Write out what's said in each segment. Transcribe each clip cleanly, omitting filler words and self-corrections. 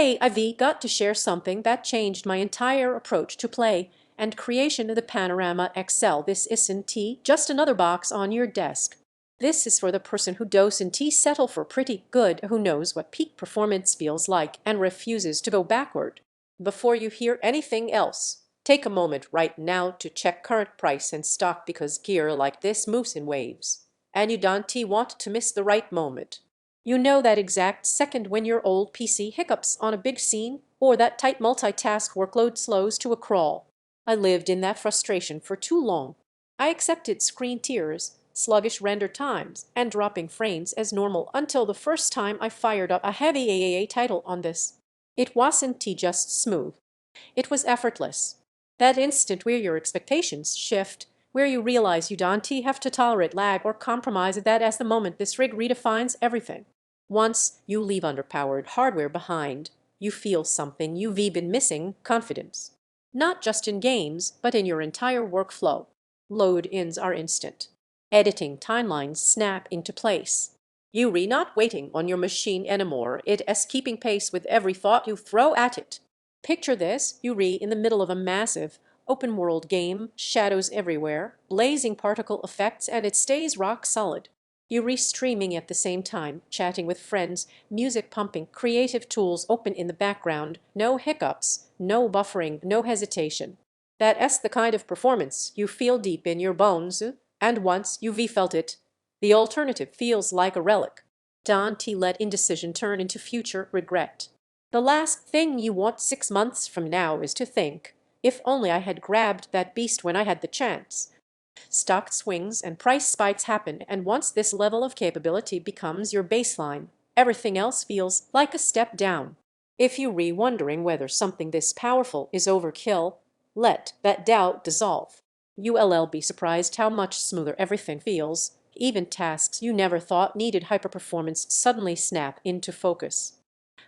Today I've got to share something that changed my entire approach to play and creation of the Panorama XL. This isn't just another box on your desk. This is for the person who doesn't settle for pretty good, who knows what peak performance feels like and refuses to go backward. Before you hear anything else, take a moment right now to check current price and stock, because gear like this moves in waves, and you don't want to miss the right moment. You know that exact second when your old PC hiccups on a big scene, or that tight multitask workload slows to a crawl. I lived in that frustration for too long. I accepted screen tears, sluggish render times, and dropping frames as normal until the first time I fired up a heavy AAA title on this. It wasn't just smooth. It was effortless. That instant where your expectations shift, where you realize you don't have to tolerate lag or compromise that as the moment this rig redefines everything. Once you leave underpowered hardware behind, you feel something you've been missing: confidence. Not just in games, but in your entire workflow. Load-ins are instant. Editing timelines snap into place. You're not waiting on your machine anymore, it's keeping pace with every thought you throw at it. Picture this: you're in the middle of a massive, open-world game, shadows everywhere, blazing particle effects, and it stays rock solid. You're streaming at the same time, chatting with friends, music pumping, creative tools open in the background, no hiccups, no buffering, no hesitation. That's the kind of performance you feel deep in your bones, and once you've felt it, the alternative feels like a relic. Don't let indecision turn into future regret. The last thing you want 6 months from now is to think, if only I had grabbed that beast when I had the chance. Stock swings and price spikes happen, and once this level of capability becomes your baseline, everything else feels like a step down. If you're wondering whether something this powerful is overkill, let that doubt dissolve. You'll be surprised how much smoother everything feels. Even tasks you never thought needed hyperperformance suddenly snap into focus.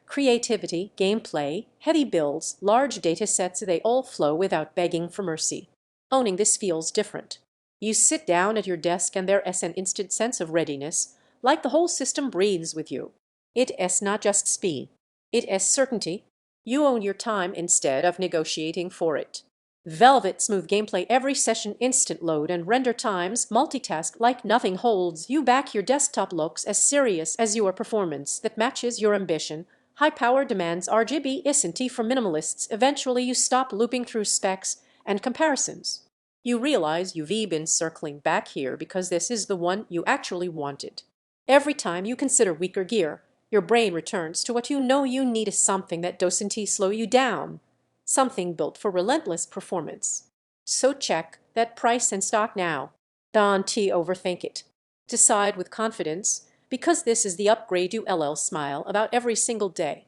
Creativity, gameplay, heavy builds, large data sets, they all flow without begging for mercy. Owning this feels different. You sit down at your desk and there's an instant sense of readiness, like the whole system breathes with you. It's not just speed. It's certainty. You own your time instead of negotiating for it. Velvet smooth gameplay every session, instant load and render times, multitask like nothing holds you back. Your desktop looks as serious as your performance that matches your ambition. High power demands RGB isn't for minimalists. Eventually you stop looping through specs and comparisons. You realize you've been circling back here because this is the one you actually wanted. Every time you consider weaker gear, your brain returns to what you know you need: is something that doesn't slow you down. Something built for relentless performance. So check that price and stock now. Don't overthink it. Decide with confidence, because this is the upgrade you'll smile about every single day.